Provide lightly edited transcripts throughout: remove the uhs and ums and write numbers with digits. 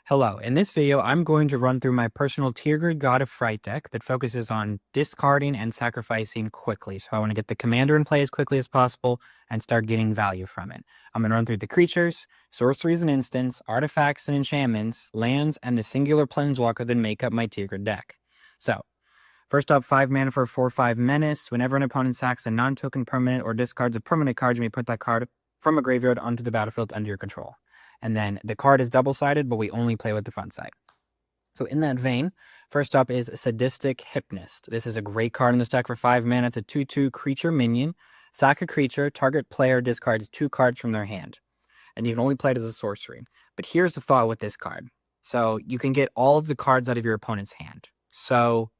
Hello, in this video, I'm going to run through my personal Tergrid God of Fright deck that focuses on discarding and sacrificing quickly. So I want to get the commander in play as quickly as possible and start getting value from it. I'm going to run through the creatures, sorceries and instants, artifacts and enchantments, lands, and the singular planeswalker that make up my Tergrid deck. So, first up, 5 mana for a 4/5 menace. Whenever an opponent sacks a non-token permanent or discards a permanent card, you may put that card from a graveyard onto the battlefield under your control. And then the card is double-sided, but we only play with the front side. So in that vein, first up is Sadistic Hypnist. This is a great card in this deck for 5 mana. It's a 2/2 creature minion. Sack a creature, target player discards 2 cards from their hand. And you can only play it as a sorcery. But here's the thought with this card. So you can get all of the cards out of your opponent's hand. So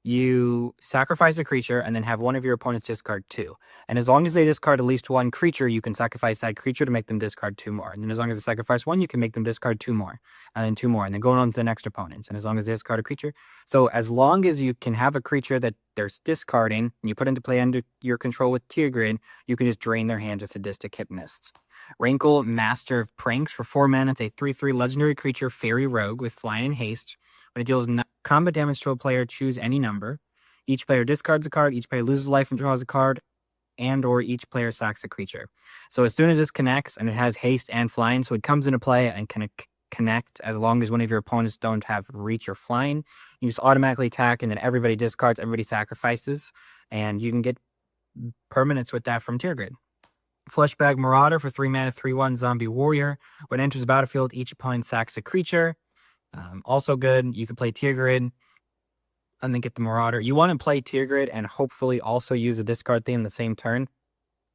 you sacrifice a creature and then have one of your opponents discard 2. And as long as they discard at least 1 creature, you can sacrifice that creature to make them discard 2 more. And then as long as they sacrifice 1, you can make them discard 2 more. And then 2 more. And then going on to the next opponents. And as long as they discard a creature. So as long as you can have a creature that there's discarding, and you put into play under your control with Tergrid, you can just drain their hands with Sadistic Hypnist. Rankle, Master of Pranks. For 4 mana, it's a 3/3 legendary creature, Fairy Rogue, with flying and haste. When it deals combat damage to a player, choose any number. Each player discards a card, each player loses life and draws a card, and or each player sacks a creature. So as soon as this connects, and it has haste and flying, so it comes into play and can connect as long as one of your opponents don't have reach or flying. You just automatically attack, and then everybody discards, everybody sacrifices, and you can get permanents with that from Tergrid. Fleshbag Marauder for 3 mana, 3/1 zombie warrior. When it enters the battlefield, each opponent sacks a creature. Also good. You could play Tergrid and then get the Marauder. You want to play Tergrid and hopefully also use a discard theme in the same turn.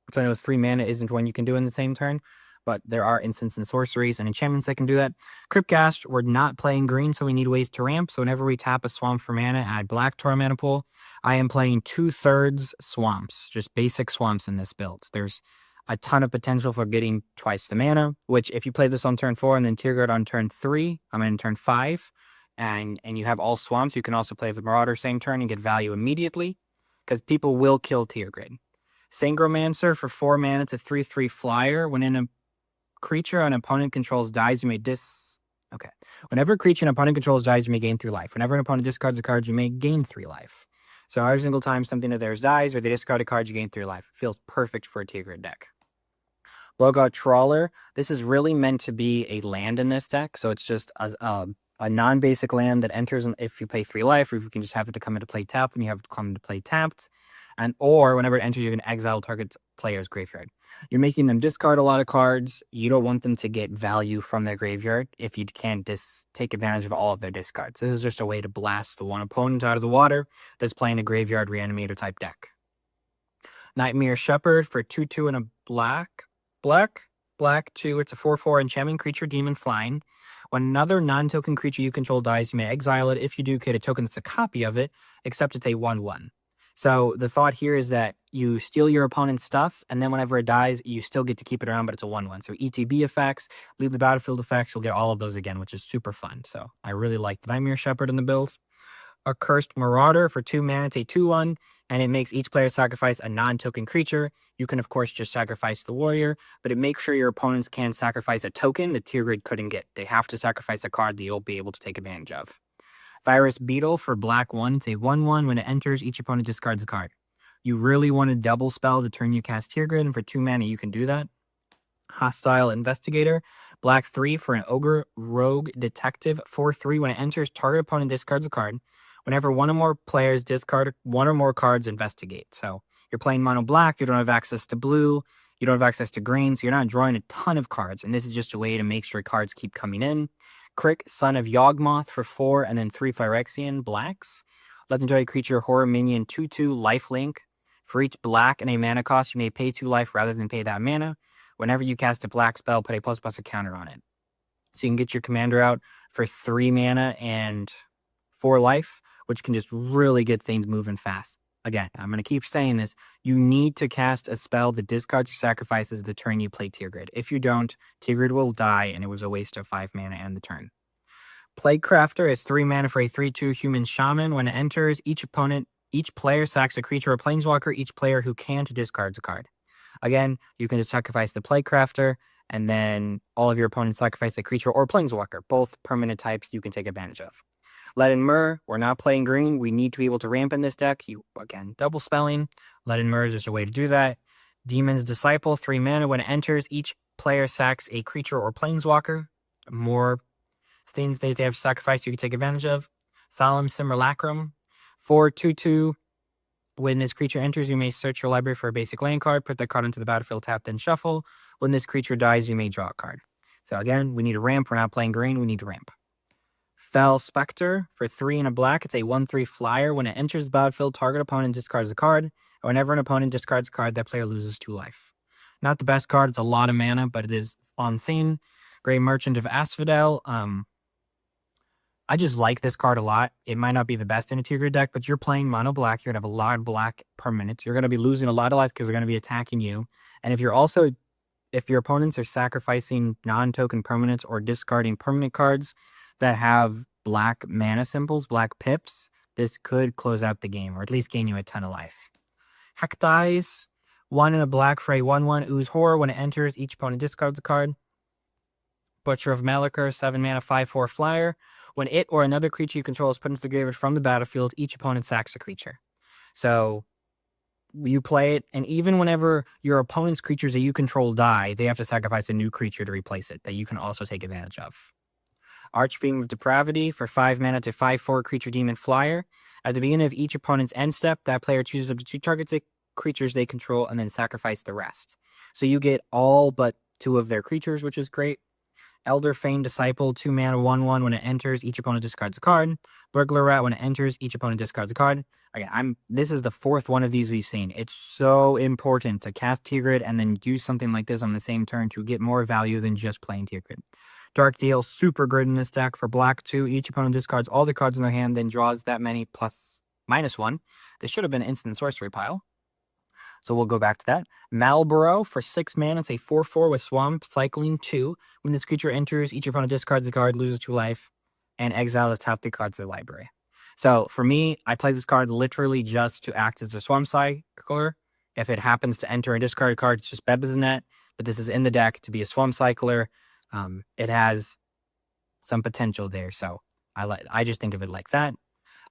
Which I know 3 mana isn't one you can do in the same turn, but there are instants and sorceries and enchantments that can do that. Cryptcast, we're not playing green, so we need ways to ramp. So whenever we tap a swamp for mana, add black to our mana pool. I am playing 2/3 swamps, just basic swamps in this build. There's a ton of potential for getting twice the mana, which if you play this on turn 4 and then Tergrid on turn 3, I'm in turn 5, and you have all swamps, you can also play the Marauder same turn and get value immediately, because people will kill Tergrid. Sangromancer for 4 mana, it's a 3/3 flyer. When in a creature an opponent controls dies, you may Whenever a creature an opponent controls dies, you may gain 3 life. Whenever an opponent discards a card, you may gain 3 life. So every single time something of theirs dies or they discard a card, you gain 3 life. It feels perfect for a Tergrid deck. Blogout Trawler. This is really meant to be a land in this deck. So it's just a non-basic land that enters if you pay 3 life, or if you can just have it to come into play tapped when you have it to come into play tapped. Or whenever it enters, you can exile target player's graveyard. You're making them discard a lot of cards. You don't want them to get value from their graveyard if you can't take advantage of all of their discards. This is just a way to blast the one opponent out of the water that's playing a graveyard reanimator type deck. Nightmare Shepherd for 2/2 and a black 2. It's a 4/4 enchantment creature, demon flying. When another non-token creature you control dies, you may exile it. If you do, create a token that's a copy of it, except it's a 1/1. So the thought here is that you steal your opponent's stuff, and then whenever it dies, you still get to keep it around, but it's a 1/1. So ETB effects, leave the battlefield effects, you'll get all of those again, which is super fun. So I really like the Nightmare Shepherd in the builds. Accursed Marauder for 2 mana, it's a 2/1, and it makes each player sacrifice a non-token creature. You can, of course, just sacrifice the warrior, but it makes sure your opponents can sacrifice a token that Tergrid couldn't get. They have to sacrifice a card that you'll be able to take advantage of. Virus Beetle for black 1, it's a 1/1. When it enters, each opponent discards a card. You really want to double spell the turn you cast Tergrid, and for 2 mana, you can do that. Hostile Investigator, black 3 for an Ogre Rogue Detective, 4/3. When it enters, target opponent discards a card. Whenever one or more players discard 1 or more cards, investigate. So you're playing mono black, you don't have access to blue, you don't have access to green, so you're not drawing a ton of cards, and this is just a way to make sure cards keep coming in. Crick, Son of Yawgmoth for 4, and then 3 Phyrexian blacks. Legendary creature, horror minion, 2/2 lifelink. For each black and a mana cost, you may pay 2 life rather than pay that mana. Whenever you cast a black spell, put a ++ a counter on it. So you can get your commander out for 3 mana and 4 life, which can just really get things moving fast. Again, I'm going to keep saying this. You need to cast a spell that discards or sacrifices the turn you play Tergrid. If you don't, Tergrid will die, and it was a waste of 5 mana and the turn. Plaguecrafter is 3 mana for a 3/2 human shaman. When it enters, each player sacks a creature or planeswalker. Each player who can't discards a card. Again, you can just sacrifice the Playcrafter, and then all of your opponents sacrifice a creature or Planeswalker, both permanent types you can take advantage of. Leaden Myr, we're not playing green. We need to be able to ramp in this deck. Again, double spelling. Leaden Myr is just a way to do that. Demon's Disciple, 3 mana. When it enters, each player sacks a creature or Planeswalker. More things they have sacrificed you can take advantage of. Solemn Simulacrum, 4/2/2. When this creature enters, you may search your library for a basic land card, put that card into the battlefield, tap, then shuffle. When this creature dies, you may draw a card. So again, we need a ramp. We're not playing green. We need to ramp. Fell Spectre for 3 and a black. It's a 1/3 flyer. When it enters the battlefield, target opponent discards a card. Whenever an opponent discards a card, that player loses 2 life. Not the best card. It's a lot of mana, but it is on theme. Great Merchant of Asphodel. I just like this card a lot. It might not be the best in a Tergrid deck, but you're playing mono black. You're going to have a lot of black permanents. You're going to be losing a lot of life because they're going to be attacking you. And if your opponents are sacrificing non-token permanents or discarding permanent cards that have black mana symbols, black pips, this could close out the game, or at least gain you a ton of life. Heck Dies, 1 and a black for a 1/1 Ooze Horror. When it enters, each opponent discards a card. Butcher of Malachor, 7 mana, 5/4 flyer. When it or another creature you control is put into the graveyard from the battlefield, each opponent sacks a creature. So you play it, and even whenever your opponent's creatures that you control die, they have to sacrifice a new creature to replace it that you can also take advantage of. Archfiend of Depravity for 5 mana to 5/4 creature demon flyer. At the beginning of each opponent's end step, that player chooses up to 2 targets creatures they control and then sacrifice the rest. So you get all but 2 of their creatures, which is great. Elder Fane Disciple, 2 mana, 1/1. When it enters, each opponent discards a card. Burglar Rat, when it enters, each opponent discards a card. Again, this is the 4th one of these we've seen. It's so important to cast Tergrid and then do something like this on the same turn to get more value than just playing Tergrid. Dark Deal, super good in this deck for black 2. Each opponent discards all the cards in their hand, then draws that many -1. This should have been an instant sorcery pile. So we'll go back to that. Malboro for 6 mana. It's a 4/4 with Swamp Cycling 2. When this creature enters, each opponent discards a card, loses 2 life, and exiles top 3 cards of the library. So for me, I play this card literally just to act as a Swamp Cycler. If it happens to enter a discard card, it's just better than that. But this is in the deck to be a Swamp Cycler. It has some potential there. So I just think of it like that.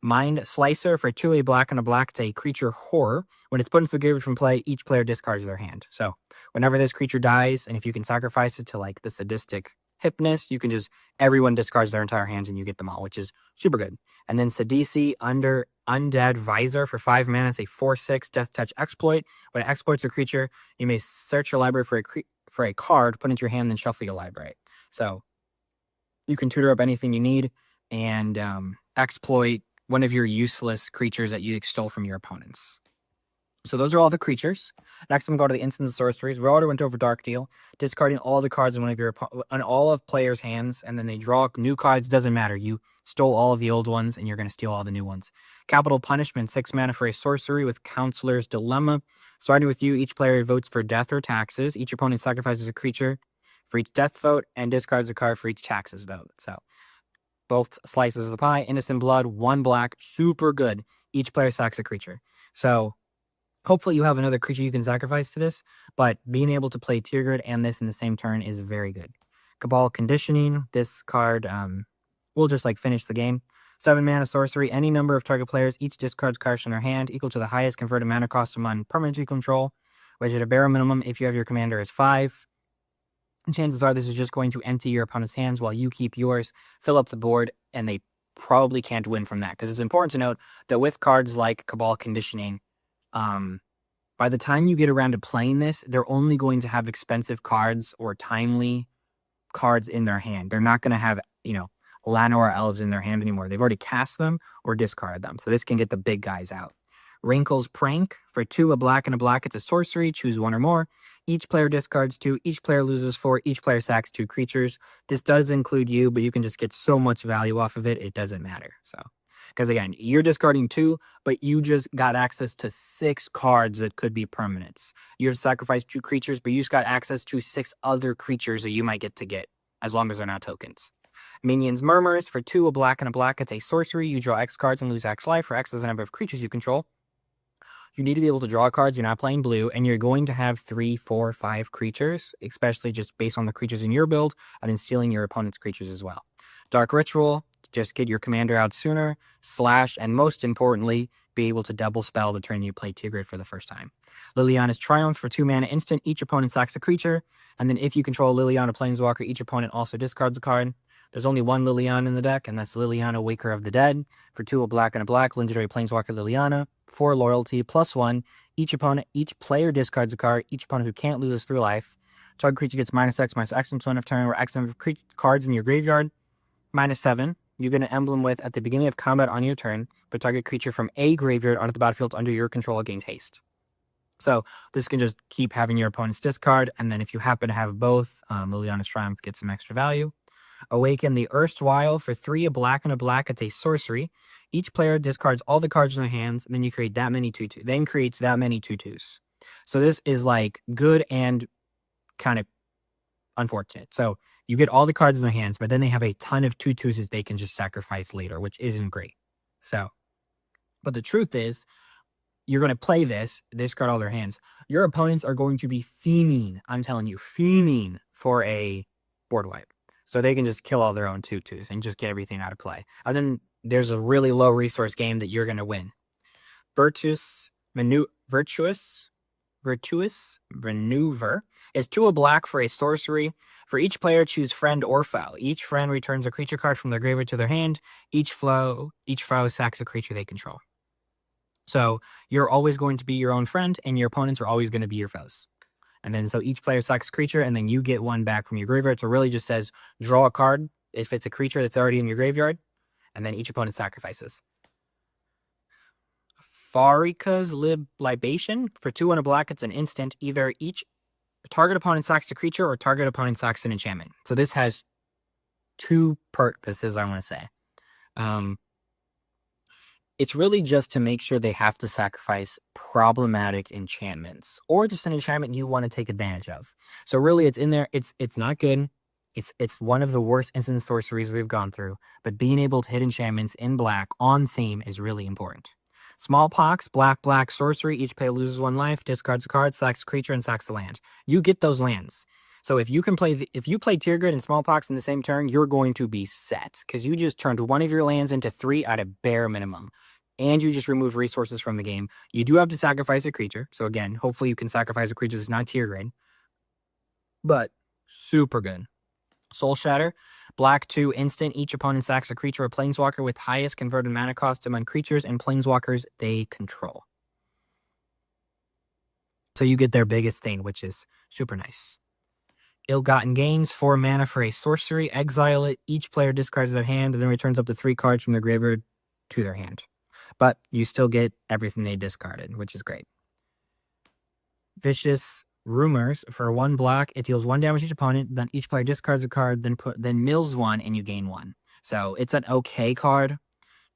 Mind Slicer for 2, a black and a black. It's a creature horror. When it's put into the graveyard from play, each player discards their hand. So whenever this creature dies, and if you can sacrifice it to like the Sadistic Hypnus, you can just, everyone discards their entire hands and you get them all, which is super good. And then Sidisi under Undead Visor for 5 mana. It's a 4/6 Death Touch exploit. When it exploits a creature, you may search your library for a card, put it into your hand, then shuffle your library. So you can tutor up anything you need and exploit one of your useless creatures that you extol from your opponents. So those are all the creatures. Next, I'm going to go to the instant sorceries. We already went over Dark Deal, discarding all the cards in one of your on all of players' hands, and then they draw new cards. Doesn't matter. You stole all of the old ones, and you're going to steal all the new ones. Capital Punishment, 6 mana for a sorcery with Counselor's Dilemma. Starting with you, each player votes for death or taxes. Each opponent sacrifices a creature for each death vote and discards a card for each taxes vote. So both slices of the pie. Innocent Blood, 1 black, super good. Each player sacks a creature. So hopefully you have another creature you can sacrifice to this, but being able to play Tergrid and this in the same turn is very good. Cabal Conditioning, this card will just like finish the game. 7 mana sorcery, any number of target players, each discards cards from their hand equal to the highest converted mana cost among permanents you control, which at a bare minimum, if you have your commander, is 5. And chances are this is just going to empty your opponent's hands while you keep yours, fill up the board, and they probably can't win from that. Because it's important to note that with cards like Cabal Conditioning, by the time you get around to playing this, they're only going to have expensive cards or timely cards in their hand. They're not going to have, Llanowar Elves in their hand anymore. They've already cast them or discarded them. So this can get the big guys out. Wrinkle's Prank for 2, a black and a black. It's a sorcery. Choose 1 or more. Each player discards 2. Each player loses 4. Each player sacks 2 creatures. This does include you, but you can just get so much value off of it. It doesn't matter. So, because again, you're discarding 2, but you just got access to 6 cards that could be permanents. You have sacrificed 2 creatures, but you just got access to 6 other creatures that you might get as long as they're not tokens. Minions Murmurs for 2, a black and a black. It's a sorcery. You draw X cards and lose X life, for X is the number of creatures you control. You need to be able to draw cards. You're not playing blue, and you're going to have 3, 4, 5 creatures, especially just based on the creatures in your build, and then stealing your opponent's creatures as well. Dark Ritual, just get your commander out sooner, / and most importantly, be able to double spell the turn you play Tergrid for the first time. Liliana's Triumph for 2 mana instant, each opponent sacks a creature, and then if you control Liliana Planeswalker, each opponent also discards a card. There's only one Liliana in the deck, and that's Liliana Waker of the Dead. For 2, a black and a black, legendary Planeswalker Liliana. 4 loyalty, +1. Each player discards a card. Each opponent who can't lose 3 life. Target creature gets -X until end of turn, where X number of cards in your graveyard. -7. You get an emblem with at the beginning of combat on your turn, but target creature from a graveyard onto the battlefield under your control gains haste. So this can just keep having your opponent's discard, and then if you happen to have both, Liliana's Triumph gets some extra value. Awaken the Erstwhile for 3, a black and a black. It's a sorcery. Each player discards all the cards in their hands, and then you create that many 2/2. Then creates that many 2/2s. So this is like good and kind of unfortunate. So you get all the cards in their hands, but then they have a ton of 2/2s that they can just sacrifice later, which isn't great. So, but the truth is, you're going to play this, discard all their hands. Your opponents are going to be fiending, I'm telling you, fiending for a board wipe. So they can just kill all their own 2/2s and just get everything out of play. And then there's a really low resource game that you're going to win. Virtuous Maneuver is 2, a black for a sorcery. For each player, choose friend or foe. Each friend returns a creature card from their graveyard to their hand. Each foe sacks a creature they control. So you're always going to be your own friend, and your opponents are always going to be your foes. And then so each player sacks a creature, and then you get one back from your graveyard. So it really just says draw a card if it's a creature that's already in your graveyard, and then each opponent sacrifices. Farika's Libation for 2 and a black. It's an instant. Either each target opponent sacks a creature or target opponent sacks an enchantment. So this has 2 purposes, I want to say. It's really just to make sure they have to sacrifice problematic enchantments or just an enchantment you want to take advantage of. So really it's in there. It's not good. It's one of the worst instant sorceries we've gone through, but being able to hit enchantments in black on theme is really important. Smallpox, black sorcery. Each player loses 1 life, discards a card, sacks a creature, and sacks the land. You get those lands. So if you play Tergrid and Smallpox in the same turn, you're going to be set because you just turned 1 of your lands into 3 at a bare minimum, and you just removed resources from the game. You do have to sacrifice a creature. So again, hopefully you can sacrifice a creature that's not Tergrid, but super good. Soul Shatter, black 2 instant. Each opponent sacks a creature or planeswalker with highest converted mana cost among creatures and planeswalkers they control. So you get their biggest thing, which is super nice. Ill-Gotten Gains, 4 mana for a sorcery. Exile it. Each player discards their hand and then returns up to 3 cards from their graveyard to their hand. But you still get everything they discarded, which is great. Vicious Rumors for 1 black. It deals 1 damage to each opponent. Then each player discards a card, then mills 1, and you gain 1. So it's an okay card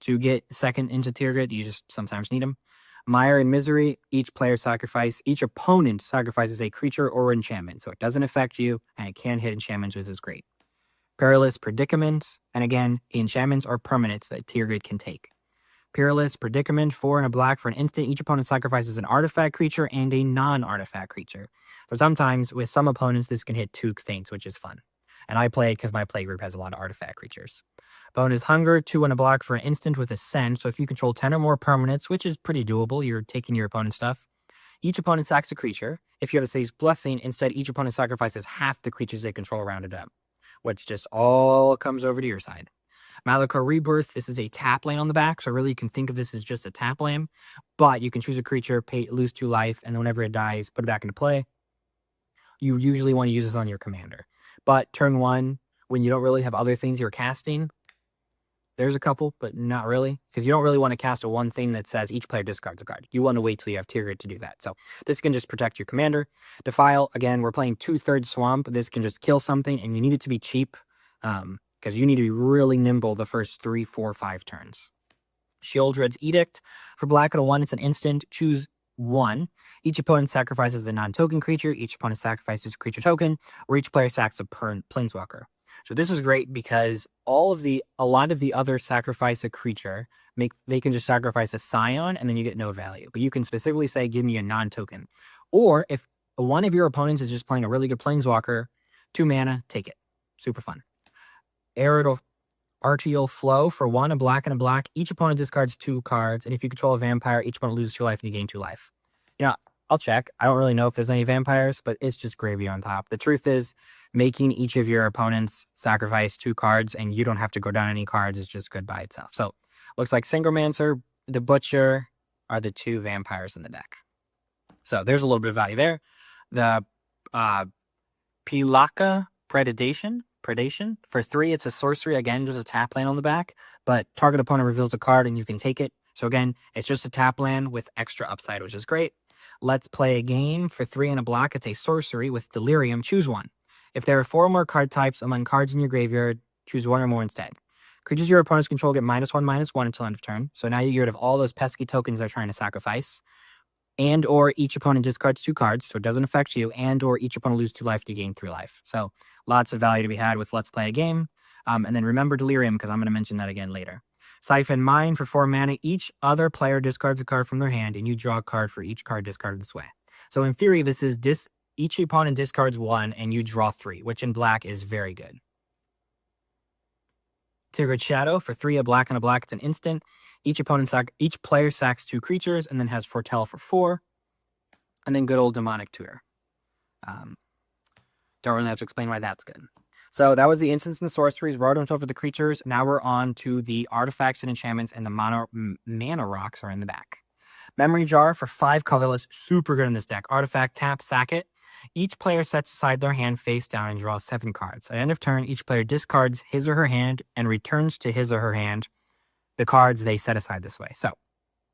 to get second into Tergrid. You just sometimes need them. Mire and Misery. Each opponent sacrifices a creature or enchantment, so it doesn't affect you, and it can hit enchantments, which is great. Perilous Predicament, and again, the enchantments are permanents that Tergrid can take. Perilous Predicament, 4 and a black for an instant. Each opponent sacrifices an artifact creature and a non-artifact creature. So sometimes with some opponents, this can hit 2 things, which is fun. And I play it because my playgroup has a lot of artifact creatures. Bonus Hunger, 2 and a black for an instant with Ascend. So if you control 10 or more permanents, which is pretty doable, you're taking your opponent's stuff. Each opponent sacks a creature. If you have a Sage Blessing, instead each opponent sacrifices half the creatures they control rounded up, which just all comes over to your side. Malachor Rebirth, this is a tap land on the back, so really you can think of this as just a tap land, but you can choose a creature, lose 2 life, and then whenever it dies, put it back into play. You usually want to use this on your commander. But turn 1, when you don't really have other things you're casting, there's a couple, but not really, because you don't really want to cast a 1 thing that says each player discards a card. You want to wait till you have Tergrid to do that. So this can just protect your commander. Defile, again, we're playing 2/3 Swamp. This can just kill something, and you need it to be cheap, because you need to be really nimble the first 3, 4, 5 turns. Sheoldred's Edict. For black and a 1, it's an instant. Choose 1. Each opponent sacrifices a non-token creature. Each opponent sacrifices a creature token, or each player sacks a planeswalker. So this was great because a lot of the other sacrifice a creature, they can just sacrifice a Scion and then you get no value. But you can specifically say, give me a non-token. Or if one of your opponents is just playing a really good Planeswalker, 2 mana, take it. Super fun. Archeal Flow for 1, a black and a black. Each opponent discards 2 cards, and if you control a vampire, each opponent loses 2 life and you gain 2 life. You know, I'll check. I don't really know if there's any vampires, but it's just gravy on top. The truth is, making each of your opponents sacrifice 2 cards and you don't have to go down any cards is just good by itself. So, looks like Synchromancer, the Butcher are the 2 vampires in the deck. So, there's a little bit of value there. The Pilaka Predation. For 3, it's a sorcery. Again, just a tap land on the back, but target opponent reveals a card and you can take it. So again, it's just a tap land with extra upside, which is great. Let's Play a Game. For 3 and a black, it's a sorcery with Delirium. Choose one. If there are 4 or more card types among cards in your graveyard, choose 1 or more instead. Creatures your opponents control get -1/-1 until end of turn. So now you get rid of all those pesky tokens they're trying to sacrifice. And or each opponent discards 2 cards, so it doesn't affect you, and or each opponent loses 2 life to gain 3 life. So lots of value to be had with Let's Play a Game. And then remember Delirium, because I'm going to mention that again later. Siphon Mine for 4 mana. Each other player discards a card from their hand, and you draw a card for each card discarded this way. So in theory, this is each opponent discards 1, and you draw 3, which in black is very good. Tergrid Shadow for 3, a black and a black. It's an instant. Each player sacks 2 creatures and then has Foretell for 4. And then good old Demonic Tutor. Don't really have to explain why that's good. So that was the instants and sorceries. We're already over the creatures. Now we're on to the artifacts and enchantments, and the mana rocks are in the back. Memory Jar for 5 colorless. Super good in this deck. Artifact, tap, sack it. Each player sets aside their hand face down and draws 7 cards. At the end of turn, each player discards his or her hand and returns to his or her hand the cards they set aside this way. So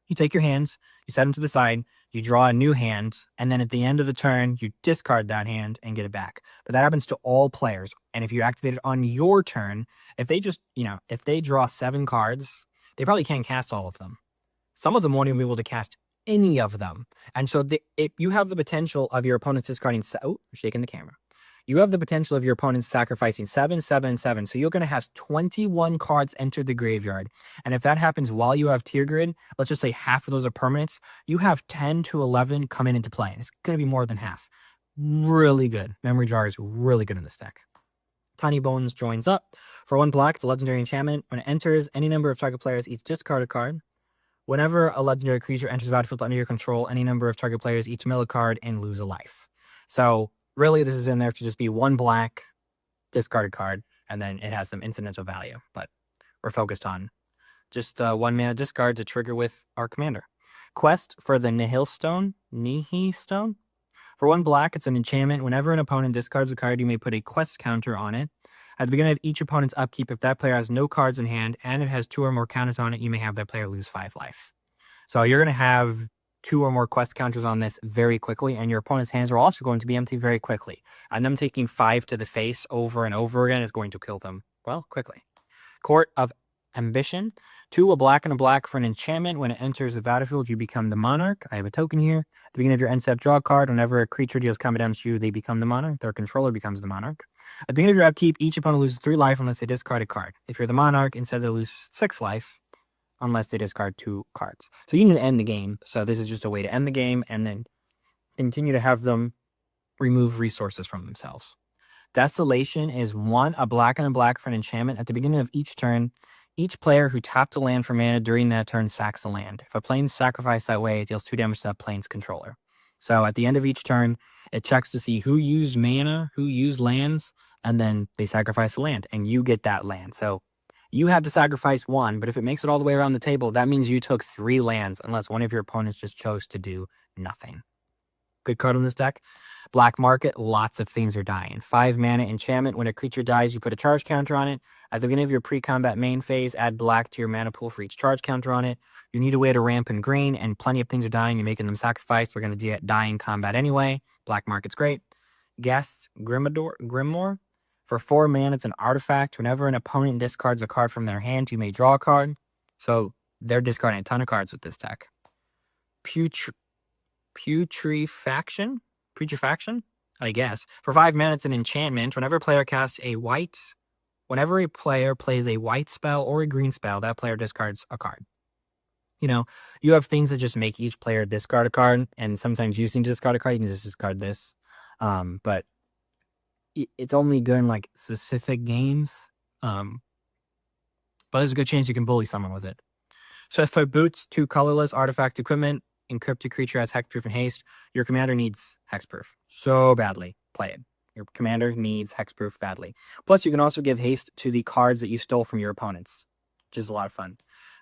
you take your hands, you set them to the side, you draw a new hand, and then at the end of the turn, you discard that hand and get it back. But that happens to all players. And if you activate it on your turn, if they draw 7 cards, they probably can't cast all of them. Some of them won't even be able to cast any of them. And so you have the potential of your opponent's discarding. Oh, I'm shaking the camera. You have the potential of your opponent sacrificing 7, 7, 7. So you're going to have 21 cards enter the graveyard. And if that happens while you have Tergrid, let's just say half of those are permanents, you have 10 to 11 coming into play. And it's going to be more than half. Really good. Memory Jar is really good in this deck. Tiny Bones joins up. For 1 black, it's a legendary enchantment. When it enters, any number of target players each discard a card. Whenever a legendary creature enters the battlefield under your control, any number of target players each mill a card and lose a life. So really, this is in there to just be 1 black, discarded card, and then it has some incidental value. But we're focused on just 1 mana discard to trigger with our commander. Quest for the Nihil Stone. For 1 black, it's an enchantment. Whenever an opponent discards a card, you may put a quest counter on it. At the beginning of each opponent's upkeep, if that player has no cards in hand and it has 2 or more counters on it, you may have that player lose 5 life. So you're going to have 2 or more quest counters on this very quickly, and your opponent's hands are also going to be empty very quickly. And them taking 5 to the face over and over again is going to kill them, well, quickly. Court of Ambition. 2, a black and a black for an enchantment. When it enters the battlefield, you become the monarch. I have a token here. At the beginning of your end step, draw a card. Whenever a creature deals combat damage to you, they become the monarch. Their controller becomes the monarch. At the beginning of your upkeep, each opponent loses 3 life unless they discard a card. If you're the monarch, instead they lose 6 life unless they discard 2 cards. So you need to end the game. So this is just a way to end the game and then continue to have them remove resources from themselves. Desolation is 1, a black and a black for an enchantment. At the beginning of each turn, each player who tapped a land for mana during that turn sacks a land. If a plane's sacrificed that way, it deals 2 damage to that plane's controller. So at the end of each turn, it checks to see who used mana, who used lands, and then they sacrifice a land, and you get that land. So you have to sacrifice 1, but if it makes it all the way around the table, that means you took 3 lands, unless one of your opponents just chose to do nothing. Good card on this deck. Black Market, lots of things are dying. 5 mana enchantment. When a creature dies, you put a charge counter on it. At the beginning of your pre-combat main phase, add black to your mana pool for each charge counter on it. You need a way to ramp and green, and plenty of things are dying. You're making them sacrifice. They're going to die in combat anyway. Black Market's great. Guest Grimoire. For 4 mana, it's an artifact. Whenever an opponent discards a card from their hand, you may draw a card. So they're discarding a ton of cards with this deck. Putrefaction, I guess. For 5 mana, it's an enchantment. Whenever a player casts a white whenever a player plays a white spell or a green spell, that player discards a card. You know, you have things that just make each player discard a card, and sometimes using to discard a card, you can just discard this. But it's only good in like specific games. But there's a good chance you can bully someone with it. So for boots, 2 colorless artifact equipment, encrypted creature has hexproof and haste. Your commander needs hexproof so badly. Play it. Your commander needs hexproof badly. Plus, you can also give haste to the cards that you stole from your opponents, which is a lot of fun.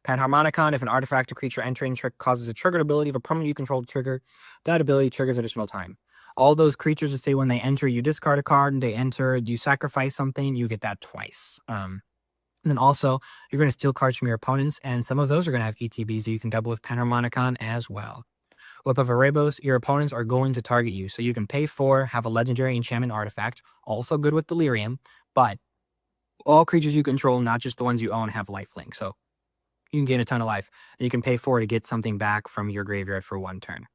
Panharmonicon, if an artifact or creature entering trick causes a triggered ability of a permanent you control to trigger, that ability triggers additional time. All those creatures that say when they enter, you discard a card, and they enter, you sacrifice something, you get that twice. And then also, you're going to steal cards from your opponents, and some of those are going to have ETBs that you can double with Panharmonicon as well. Whip of Erebos, your opponents are going to target you, so you can pay 4, have a legendary enchantment artifact, also good with Delirium, but all creatures you control, not just the ones you own, have lifelink, so you can gain a ton of life, and you can pay 4 to get something back from your graveyard for 1 turn.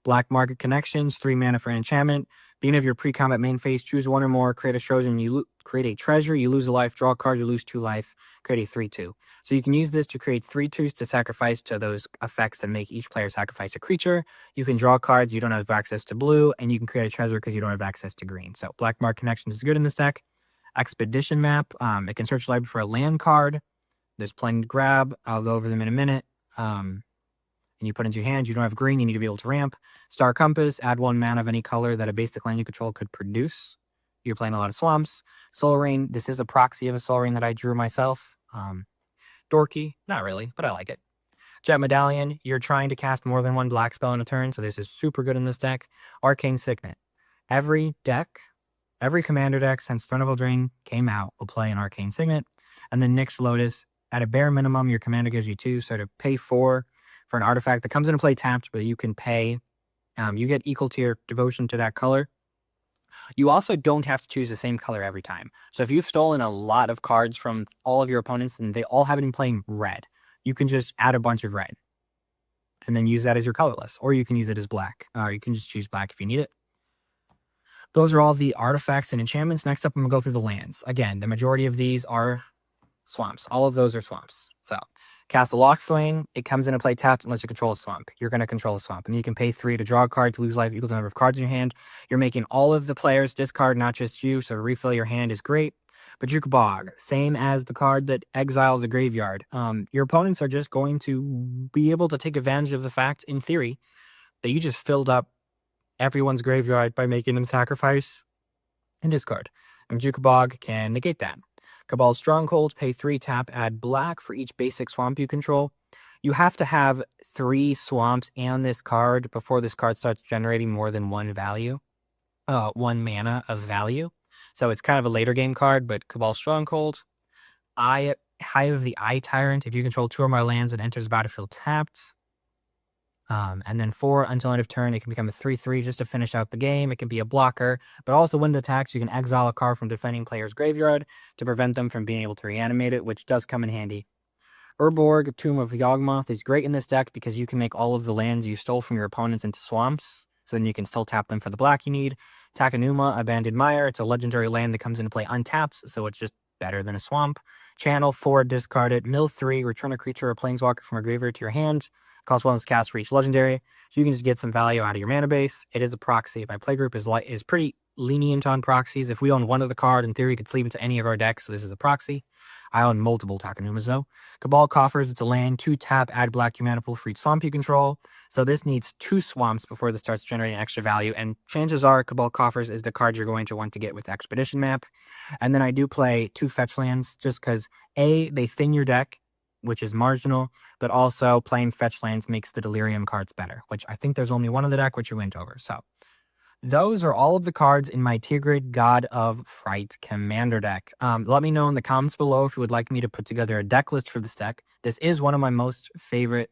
Black Market Connections, 3 mana for an enchantment. Beginning of your pre-combat main phase, choose 1 or more, create a treasure, create a treasure, you lose a life, draw a card, you lose 2 life, create a 3/2. So you can use this to create 3/2s to sacrifice to those effects that make each player sacrifice a creature. You can draw cards, you don't have access to blue, and you can create a treasure because you don't have access to green. So Black Market Connections is good in this deck. Expedition Map, it can search the library for a land card. There's plenty to grab. I'll go over them in a minute. And you put into your hand, you don't have green, you need to be able to ramp. Star Compass, add 1 mana of any color that a basic land you control could produce. You're playing a lot of swamps. Soul Rain, this is a proxy of a Soul Rain that I drew myself. Dorky, not really, but I like it. Jet Medallion, you're trying to cast more than 1 black spell in a turn, so this is super good in this deck. Arcane Signet. Every commander deck since Throne of Eldraine came out will play an Arcane Signet. And then Nyx Lotus, at a bare minimum, your commander gives you 2, so to pay 4 for an artifact that comes into play tapped, but you can pay, you get equal to your devotion to that color. You also don't have to choose the same color every time. So if you've stolen a lot of cards from all of your opponents and they all happen to be playing red, you can just add a bunch of red and then use that as your colorless, or you can use it as black. You can just choose black if you need it. Those are all the artifacts and enchantments. Next up, I'm going to go through the lands. Again, the majority of these are swamps. All of those are swamps. So Castle Lochthwain, it comes into play tapped unless you control a swamp. You're going to control a swamp. And you can pay 3 to draw a card to lose life equal to the number of cards in your hand. You're making all of the players discard, not just you, so refill your hand is great. But Bajuk Bog, same as the card that exiles the graveyard. Your opponents are just going to be able to take advantage of the fact, in theory, that you just filled up everyone's graveyard by making them sacrifice and discard. And Bajuk Bog can negate that. Cabal Stronghold, pay 3, tap, add black for each basic swamp you control. You have to have 3 swamps and this card before this card starts generating more than 1 value, 1 mana of value. So it's kind of a later game card, but Cabal Stronghold. Eye of the Eye Tyrant, if you control 2 or more lands, it enters the battlefield tapped. And then 4, until end of turn, it can become a 3/3 just to finish out the game. It can be a blocker, but also when it attacks, you can exile a card from defending player's graveyard to prevent them from being able to reanimate it, which does come in handy. Urborg, Tomb of Yawgmoth, is great in this deck because you can make all of the lands you stole from your opponents into swamps, so then you can still tap them for the black you need. Takenuma, Abandoned Mire, it's a legendary land that comes into play untapped, so it's just better than a swamp. Channel 4, discard it. Mill 3, return a creature or planeswalker from a graveyard to your hand. Cost 1 to cast for each legendary, so you can just get some value out of your mana base. It is a proxy. My playgroup is pretty lenient on proxies. If we own one of the card, in theory, it could sleep into any of our decks, so this is a proxy. I own multiple Takenumas, though. Cabal Coffers, it's a land, 2 tap, add black to mana pool for each swamp you control. So this needs 2 swamps before this starts generating extra value, and chances are Cabal Coffers is the card you're going to want to get with Expedition Map. And then I do play 2 fetch lands, just because, A, they thin your deck, which is marginal, but also playing fetch lands makes the Delirium cards better, which I think there's only one of the deck, which you went over. So those are all of the cards in my Tergrid God of Fright Commander deck. Let me know in the comments below if you would like me to put together a deck list for this deck. This is one of my most favorite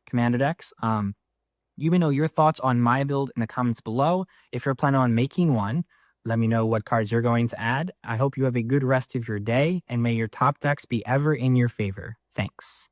Commander decks. You may know your thoughts on my build in the comments below. If you're planning on making one, let me know what cards you're going to add. I hope you have a good rest of your day, and may your top decks be ever in your favor. Thanks.